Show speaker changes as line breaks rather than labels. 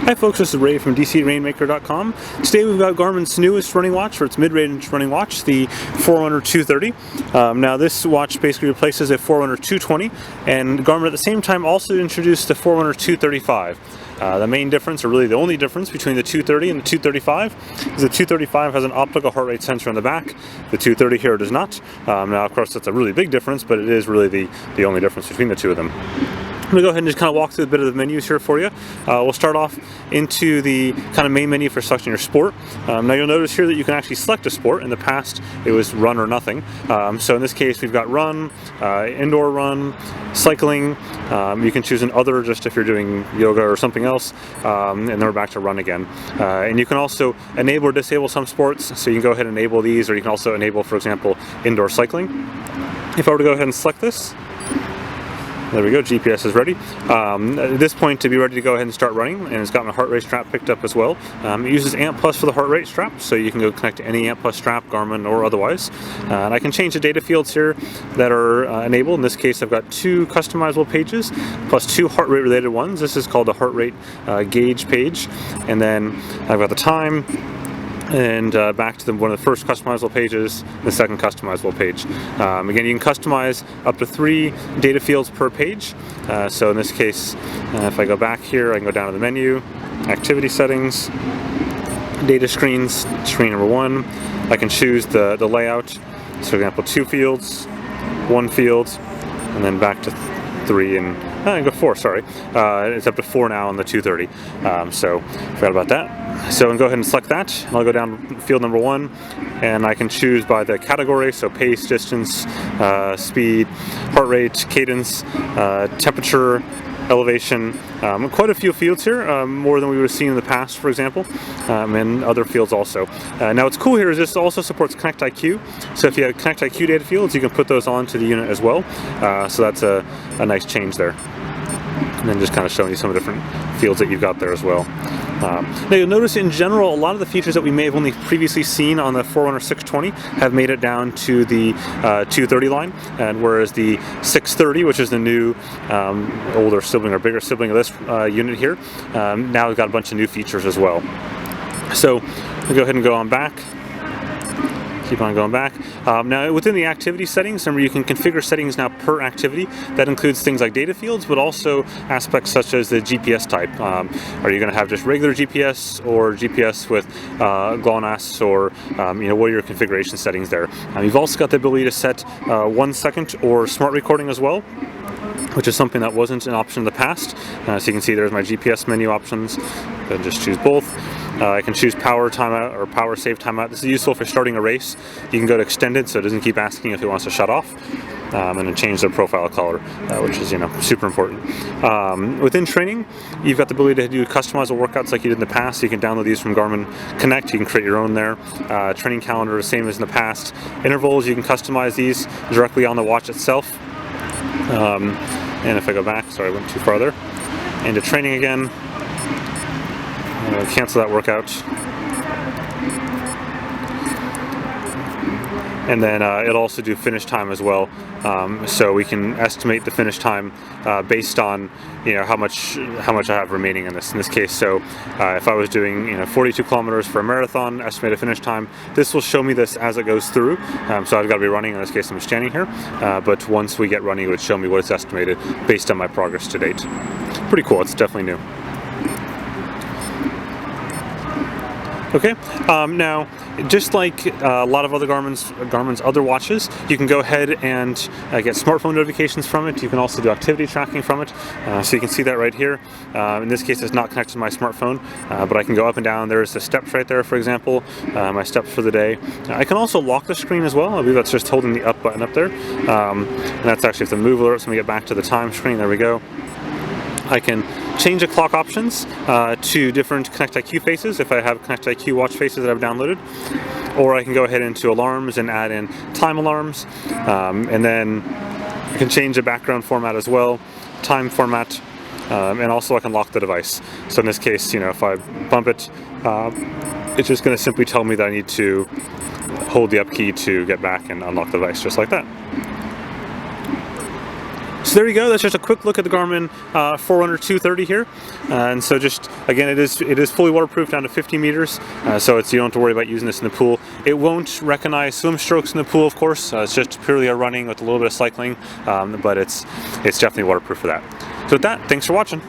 Hi folks, this is Ray from DCRainmaker.com. Today we've got Garmin's newest running watch, for its mid-range running watch, the Forerunner 230. Now this watch basically replaces a Forerunner 220, and Garmin at the same time also introduced the Forerunner 235. The main difference, or really the only difference between the 230 and the 235 is the 235 has an optical heart rate sensor on the back. The 230 here does not. Now of course that's a really big difference, but it is really the only difference between the two of them. I'm going to go ahead and just kind of walk through a bit of the menus here for you. We'll start off into the kind of main menu for selecting your sport. Now you'll notice here that you can actually select a sport. In the past it was run or nothing. So in this case we've got run, indoor run, cycling. You can choose an other just if you're doing yoga or something else, and then we're back to run again. And you can also enable or disable some sports, so you can go ahead and enable these, or you can also enable, for example, indoor cycling. If I were to go ahead and select this, there we go, GPS is ready. At this point, to be ready to go ahead and start running, and it's got my heart rate strap picked up as well. It uses ANT Plus for the heart rate strap, so you can go connect to any ANT Plus strap, Garmin or otherwise. And I can change the data fields here that are enabled. In this case, I've got 2 customizable pages, plus 2 heart rate related ones. This is called the heart rate gauge page. And then I've got the time, and back to one of the first customizable pages, the second customizable page. Again, you can customize up to 3 data fields per page. So in this case, if I go back here, I can go down to the menu, activity settings, data screens, screen number 1. I can choose the layout. So for example, 2 fields, 1 field, and then back to 3 and I go 4, sorry. It's up to 4 now on the 230. So forgot about that. So I'll go ahead and select that, and I'll go down to field number 1, and I can choose by the category, so pace, distance, speed, heart rate, cadence, temperature, elevation, quite a few fields here, more than we would have seen in the past, for example, and other fields also. Now what's cool here is this also supports Connect IQ, so if you have Connect IQ data fields, you can put those onto the unit as well, so that's a nice change there. And then just kind of showing you some of the different fields that you've got there as well. Now you'll notice in general a lot of the features that we may have only previously seen on the Forerunner 620 have made it down to the 230 line, and whereas the 630, which is the new older sibling or bigger sibling of this unit here, now we've got a bunch of new features as well. So we'll go ahead and go on back. Keep on going back. Now within the activity settings, remember you can configure settings now per activity. That includes things like data fields, but also aspects such as the GPS type. Are you going to have just regular GPS or GPS with GLONASS, or what are your configuration settings there? You've also got the ability to set 1 second or smart recording as well, which is something that wasn't an option in the past. So you can see there's my GPS menu options. Then just choose both. I can choose power timeout or power save timeout. This is useful for starting a race. You can go to extended, so it doesn't keep asking if it wants to shut off, and then change the profile color, which is super important. Within training, you've got the ability to do customizable workouts like you did in the past. You can download these from Garmin Connect. You can create your own there. Training calendar, the same as in the past. Intervals, you can customize these directly on the watch itself. And if I go back, sorry, I went too far there, into training again, I'm going to cancel that workout. And then it'll also do finish time as well, so we can estimate the finish time based on how much I have remaining in this case. So if I was doing 42 kilometers for a marathon, estimated finish time, this will show me this as it goes through. So I've got to be running. In this case, I'm standing here, but once we get running, it would show me what it's estimated based on my progress to date. Pretty cool. It's definitely new. Okay, now just like a lot of other Garmin's other watches, you can go ahead and get smartphone notifications from it. You can also do activity tracking from it. So you can see that right here. In this case, it's not connected to my smartphone, but I can go up and down. There's the steps right there, for example, my steps for the day. I can also lock the screen as well. I believe that's just holding the up button up there. And that's actually if the move alerts, when we get back to the time screen, there we go. I can change the clock options to different Connect IQ faces if I have Connect IQ watch faces that I've downloaded, or I can go ahead into alarms and add in time alarms, and then I can change the background format as well, time format, and also I can lock the device. So in this case, if I bump it, it's just going to simply tell me that I need to hold the up key to get back and unlock the device, just like that. So there you go. That's just a quick look at the Garmin Forerunner 230 here. And so just, again, it is fully waterproof down to 50 meters. So you don't have to worry about using this in the pool. It won't recognize swim strokes in the pool, of course. It's just purely a running with a little bit of cycling, but it's definitely waterproof for that. So with that, thanks for watching.